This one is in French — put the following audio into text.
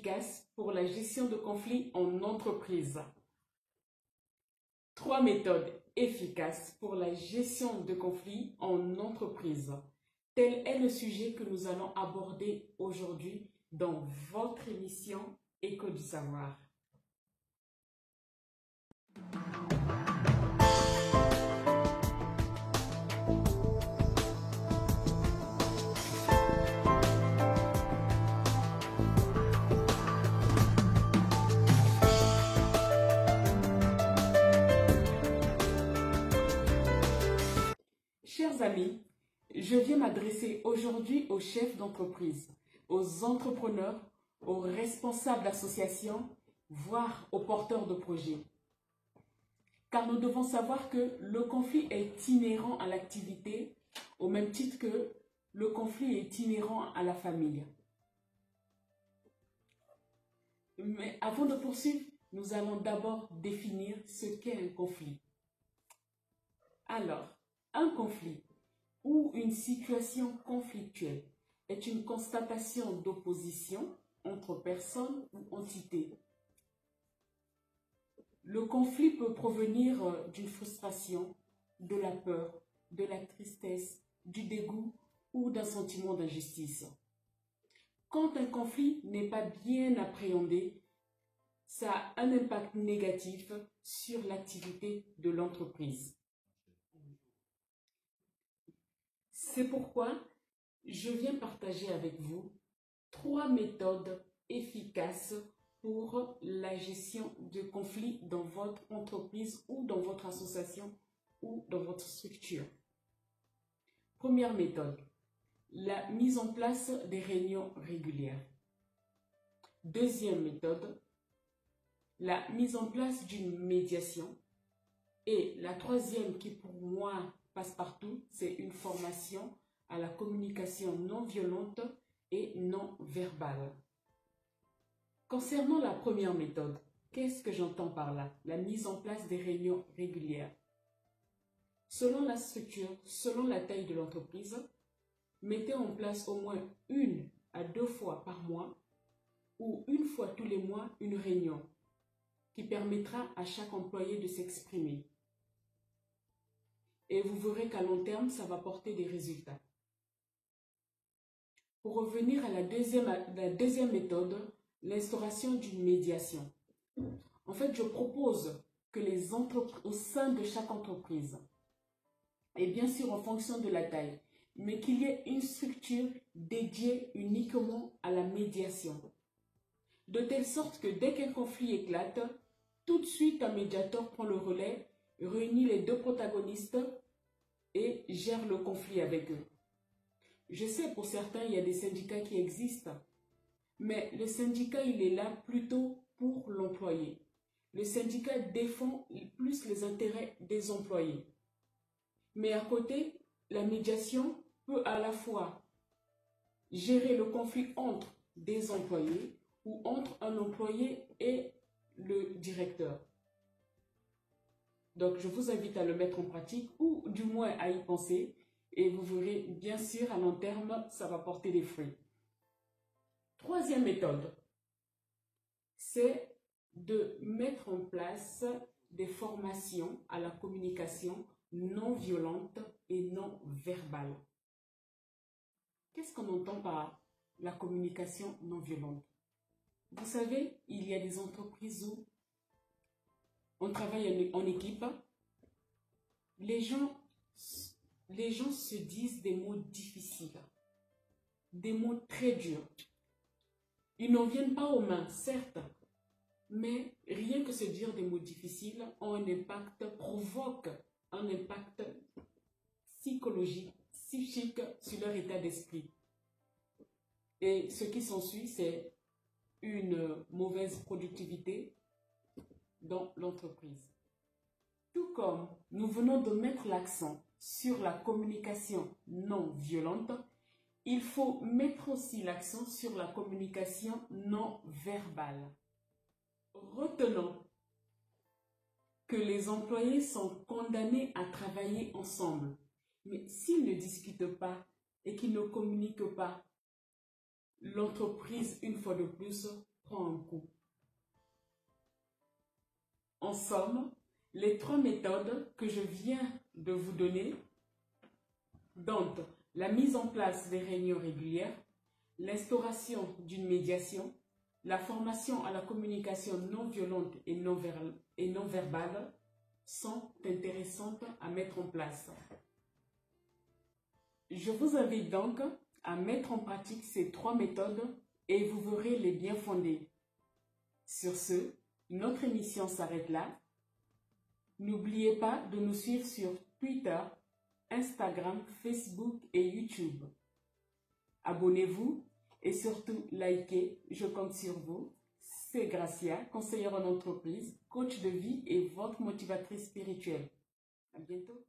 efficaces pour la gestion de conflits en entreprise. 3 méthodes efficaces pour la gestion de conflits en entreprise. Tel est le sujet que nous allons aborder aujourd'hui dans votre émission Écho du savoir. Chers amis, je viens m'adresser aujourd'hui aux chefs d'entreprise, aux entrepreneurs, aux responsables d'associations, voire aux porteurs de projets. Car nous devons savoir que le conflit est inhérent à l'activité, au même titre que le conflit est inhérent à la famille. Mais avant de poursuivre, nous allons d'abord définir ce qu'est un conflit. Alors, un conflit ou une situation conflictuelle est une constatation d'opposition entre personnes ou entités. Le conflit peut provenir d'une frustration, de la peur, de la tristesse, du dégoût ou d'un sentiment d'injustice. Quand un conflit n'est pas bien appréhendé, ça a un impact négatif sur l'activité de l'entreprise. C'est pourquoi je viens partager avec vous 3 méthodes efficaces pour la gestion de conflits dans votre entreprise ou dans votre association ou dans votre structure. Première méthode, la mise en place des réunions régulières. Deuxième méthode, la mise en place d'une médiation. Et la troisième qui pour moi passe partout, c'est une formation à la communication non violente et non verbale. Concernant la première méthode, qu'est-ce que j'entends par là? La mise en place des réunions régulières. Selon la structure, selon la taille de l'entreprise, mettez en place au moins 1 à 2 fois par mois ou 1 fois tous les mois une réunion qui permettra à chaque employé de s'exprimer. Et vous verrez qu'à long terme, ça va porter des résultats. Pour revenir à la deuxième méthode, l'instauration d'une médiation. En fait, je propose que au sein de chaque entreprise, et bien sûr en fonction de la taille, mais qu'il y ait une structure dédiée uniquement à la médiation. De telle sorte que dès qu'un conflit éclate, tout de suite un médiateur prend le relais, réunit les 2 protagonistes et gère le conflit avec eux. Je sais, pour certains, il y a des syndicats qui existent, mais le syndicat, il est là plutôt pour l'employé. Le syndicat défend plus les intérêts des employés. Mais à côté, la médiation peut à la fois gérer le conflit entre des employés ou entre un employé et le directeur. Donc, je vous invite à le mettre en pratique ou du moins à y penser et vous verrez, bien sûr, à long terme, ça va porter des fruits. Troisième méthode, c'est de mettre en place des formations à la communication non violente et non verbale. Qu'est-ce qu'on entend par la communication non violente? Vous savez, il y a des entreprises où on travaille en équipe. Les gens se disent des mots difficiles, des mots très durs. Ils n'en viennent pas aux mains, certes, mais rien que se dire des mots difficiles provoque un impact psychologique, psychique sur leur état d'esprit. Et ce qui s'ensuit, c'est une mauvaise productivité dans l'entreprise. Tout comme nous venons de mettre l'accent sur la communication non violente, il faut mettre aussi l'accent sur la communication non verbale. Retenons que les employés sont condamnés à travailler ensemble. Mais s'ils ne discutent pas et qu'ils ne communiquent pas, l'entreprise, une fois de plus, prend un coup. En somme, les 3 méthodes que je viens de vous donner, donc la mise en place des réunions régulières, l'instauration d'une médiation, la formation à la communication non violente et non verbale, sont intéressantes à mettre en place. Je vous invite donc à mettre en pratique ces 3 méthodes et vous verrez les bien fondées. Sur ce, notre émission s'arrête là. N'oubliez pas de nous suivre sur Twitter, Instagram, Facebook et YouTube. Abonnez-vous et surtout likez, je compte sur vous. C'est Gracia, conseillère en entreprise, coach de vie et votre motivatrice spirituelle. À bientôt.